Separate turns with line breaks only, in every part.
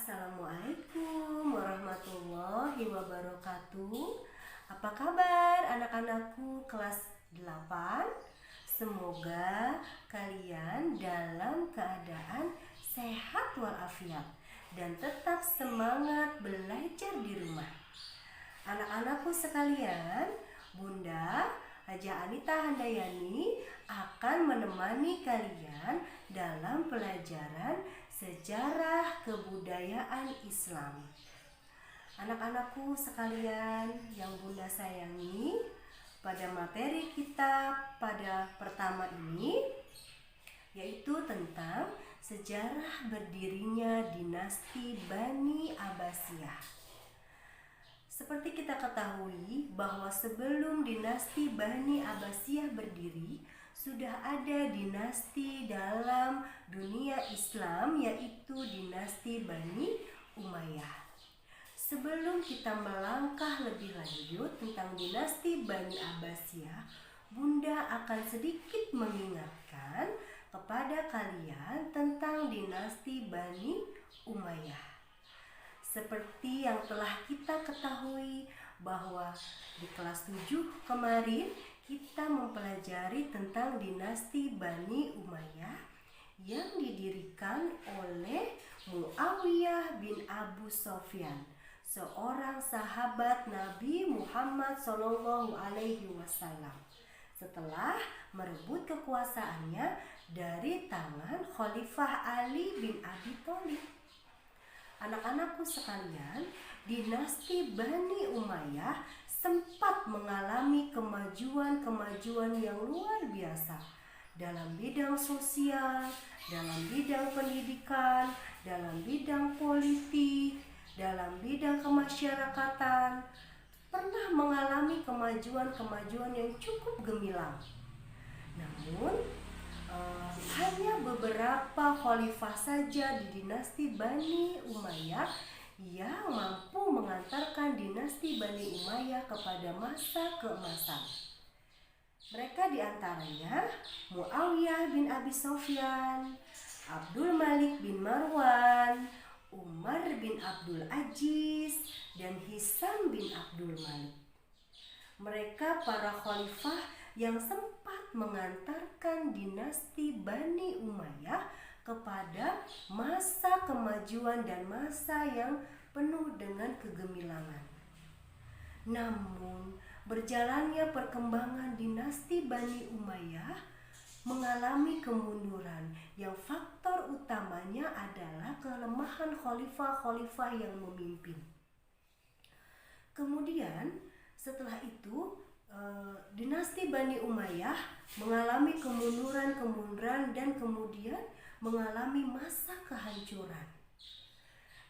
Assalamualaikum warahmatullahi wabarakatuh. Apa kabar anak-anakku kelas 8? Semoga kalian dalam keadaan sehat walafiat dan tetap semangat belajar di rumah. Anak-anakku sekalian, Bunda Haja Anita Handayani akan menemani kalian dalam pelajaran sejarah kebudayaan Islam. Anak-anakku sekalian yang Bunda sayangi, pada materi kita pada pertama ini yaitu tentang sejarah berdirinya dinasti Bani Abbasiyah. Seperti kita ketahui bahwa sebelum dinasti Bani Abbasiyah berdiri, sudah ada dinasti dalam dunia Islam, yaitu dinasti Bani Umayyah. Sebelum kita melangkah lebih lanjut tentang dinasti Bani Abbasiyah, Bunda akan sedikit mengingatkan kepada kalian tentang dinasti Bani Umayyah. Seperti yang telah kita ketahui bahwa di kelas 7 kemarin kita mempelajari tentang dinasti Bani Umayyah yang didirikan oleh Muawiyah bin Abu Sufyan, seorang sahabat Nabi Muhammad SAW, setelah merebut kekuasaannya dari tangan Khalifah Ali bin Abi Thalib. Anak-anakku sekalian, dinasti Bani Umayyah sempat mengalami kemajuan yang luar biasa dalam bidang sosial, dalam bidang pendidikan, dalam bidang politik, dalam bidang kemasyarakatan, pernah mengalami kemajuan yang cukup gemilang. Namun hanya beberapa khalifah saja di dinasti Bani Umayyah yang mampu mengantarkan dinasti Bani Umayyah kepada masa keemasan. Mereka diantaranya Muawiyah bin Abi Sufyan, Abdul Malik bin Marwan, Umar bin Abdul Aziz, dan Hisam bin Abdul Malik. Mereka para khalifah yang sempat mengantarkan dinasti Bani Umayyah kepada masa kemajuan dan masa yang penuh dengan kegemilangan. Namun, berjalannya perkembangan dinasti Bani Umayyah mengalami kemunduran yang faktor utamanya adalah kelemahan khalifah-khalifah yang memimpin. Kemudian, setelah itu, dinasti Bani Umayyah mengalami kemunduran dan kemudian mengalami masa kehancuran.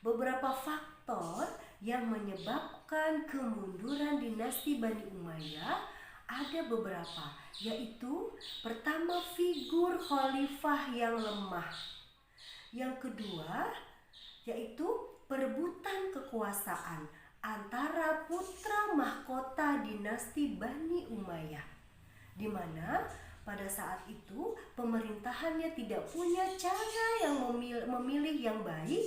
Beberapa faktor yang menyebabkan kemunduran dinasti Bani Umayyah ada beberapa, yaitu pertama, figur khalifah yang lemah. Yang kedua, yaitu perebutan kekuasaan antara putra mahkota dinasti Bani Umayyah, di mana pada saat itu pemerintahannya tidak punya cara yang memilih yang baik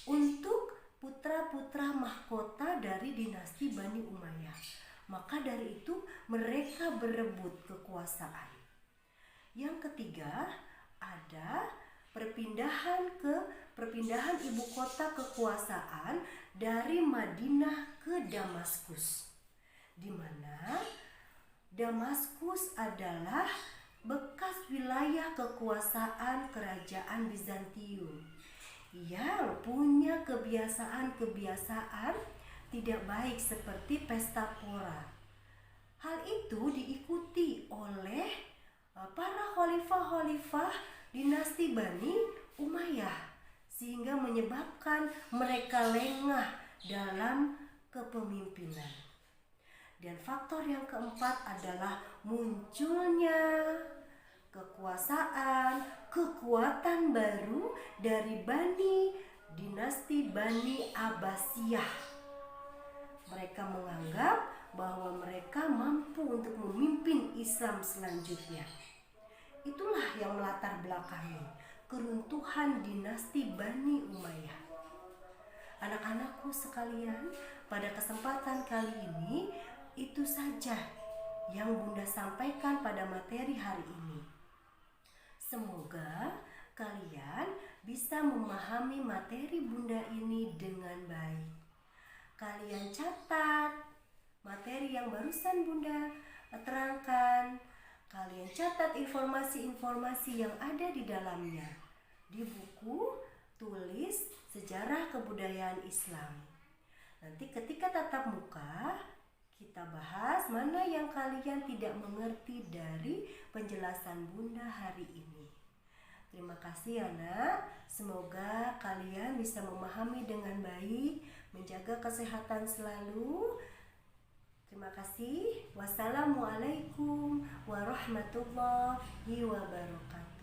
untuk putra-putra mahkota dari dinasti Bani Umayyah. Maka dari itu mereka berebut kekuasaan. Yang ketiga, ada perpindahan ibu kota kekuasaan dari Madinah ke Damaskus, di mana Damaskus adalah bekas wilayah kekuasaan kerajaan Bizantium yang punya kebiasaan tidak baik seperti pesta pora. Hal itu diikuti oleh para khalifah dinasti Bani Umayyah, sehingga menyebabkan mereka lengah dalam kepemimpinan. Dan faktor yang keempat adalah munculnya kekuatan baru dari dinasti Bani Abbasiyah. Mereka menganggap bahwa mereka mampu untuk memimpin Islam selanjutnya. Itulah yang melatar belakangi keruntuhan dinasti Bani Umayyah. Anak-anakku sekalian, pada kesempatan kali ini itu saja yang Bunda sampaikan pada materi hari ini. Semoga kalian bisa memahami materi Bunda ini dengan baik. Kalian catat materi yang barusan Bunda terangkan. Kalian catat informasi-informasi yang ada di dalamnya di buku tulis Sejarah Kebudayaan Islam. Nanti ketika tatap muka, kita bahas mana yang kalian tidak mengerti dari penjelasan Bunda hari ini. Terima kasih anak. Semoga kalian bisa memahami dengan baik, menjaga kesehatan selalu. Terima kasih. Wassalamualaikum warahmatullahi wabarakatuh.